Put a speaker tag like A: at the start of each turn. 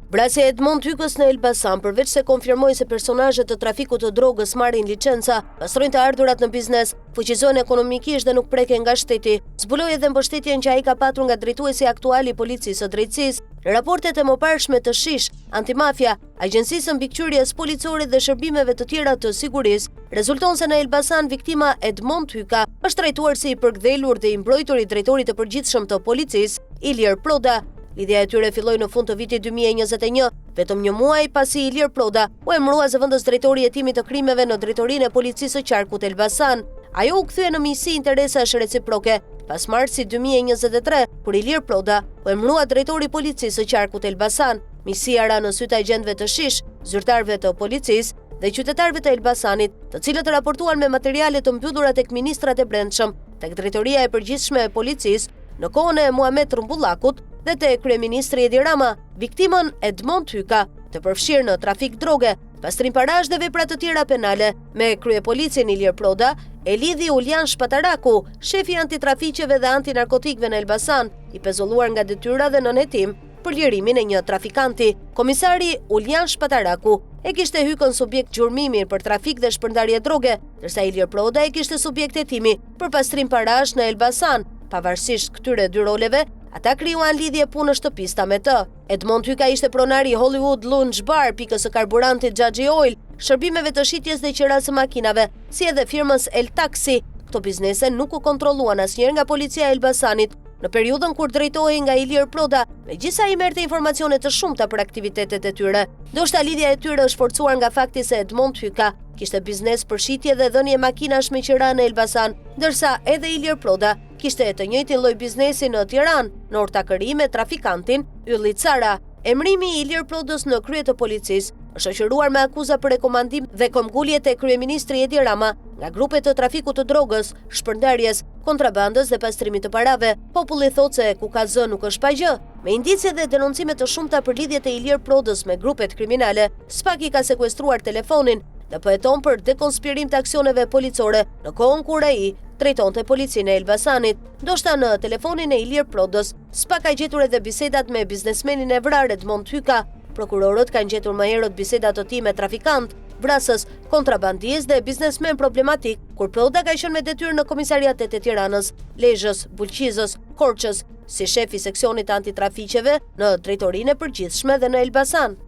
A: Vrasja e Edmond Hykës në Elbasan, përveç se konfirmoi se personazhet të trafikut të drogës marrin licenca, pastrojnë të ardhurat në biznes, fuqizohen ekonomikisht dhe nuk preken nga shteti, zbuloi edhe mbështetjen që ai ka patur nga drejtuesi aktual i policisë së drejtësisë. Në raportet e mëparshme të SHISH, Antimafia, Agjencisë Mbikëqyrjes Policore dhe shërbimeve të tjera të sigurisë, rezulton se në Elbasan viktima Edmond Hyka është trajtuar si i përkdhelur dhe i mbrojtur i drejtorit të përgjithshëm të policisë, Ilir Proda. Lidhja e tyre filloi në fund të vitit 2021, vetëm një muaj pasi Ilir Proda u emërua zëvendës drejtori i hetimit të krimeve në drejtorinë e policisë së qarkut Elbasan. Ajo u kthye në miqësi interesash reciproke pas marsit 2023, kur Ilir Proda u emërua drejtori i policisë së qarkut Elbasan. Miqësia ra në sy të agjentëve të SHISH, zyrtarëve të policisë dhe qytetarëve të Elbasanit, të cilët raportuan me materiale të mbyllura tek ministrat e brendshëm, tek drejtoria e përgjithshme e policisë në kohën e Muhamet Rumbullakut dhe te kryeministri Edi Rama. Viktimën Edmond Hyka, të përfshirë në trafik droge, pastrim parash dhe vepra të tjera penale, me kryepolicin Ilir Proda, e lidhi Uljan Shpataraku, shefi antitrafiqeve dhe antinarkotikëve në Elbasan, i pezulluar nga detyra dhe nënhetim për lirimin e një trafikanti. Komisari Uljan Shpataraku e kishte Hykën subjekt gjurmimi për trafik dhe shpërndarje droge, ndërsa Ilir Proda e kishte subjekt hetimi për pastrim parash në Elbasan. Pavarësisht këtyre dy roleve, ata krijuan lidhje punësh të pista me të. Edmond Hyka ishte pronari i Hollywood Lounge Bar, pikës së karburantit Xhaxhi Oil, shërbimeve të shitjes dhe qirasë makinave, si edhe firmës El Taxi. Këto biznese nuk u kontrolluan asnjëherë nga policia e Elbasanit në periudhën kur drejtohej nga Ilir Proda, megjithëse ai merrte informacione të shumta për aktivitetet e tyre. Ndoshta lidhja e tyre është forcuar nga fakti se Edmond Hyka kishte biznes për shitje dhe dhënie makinash me qira në Elbasan, ndërsa edhe Ilir Proda kishte të njëjtin lloj biznesi në Tiranë, në ortakëri me trafikantin Ylli Cara. Emërimi i Ilir Prodës në krye të policisë është shoqëruar me akuza për rekomandim dhe këmbgulje te kryeministri Edi Rama nga grupe të trafikut të drogës, shpërndarjes, kontrabandës dhe pastrimit të parave. Populli thotë se ku ka zë nuk është pa gjë. Me indicie dhe denoncime të shumta për lidhjet e Ilir Prodës me grupet kriminale, SPAK i ka sekuestruar telefonin dhe po heton për dekonspirim të aksioneve policore në kohën kur ai drejtonte policinë e Elbasanit. Ndoshta në telefonin e Ilir Prodës, SPAK ka gjetur edhe bisedat me biznesmenin e vrarë Edmond Hyka. Prokurorët kanë gjetur më herët bisedat të tij me trafikant, vrasës, kontrabandist dhe biznesmen problematik, kur Proda ka qenë me detyrë në komisariatet e Tiranës, Lezhës, Bulqizës, Korçës, si shef i seksionit antitrafiqeve në drejtorinë e përgjithshme dhe në Elbasan.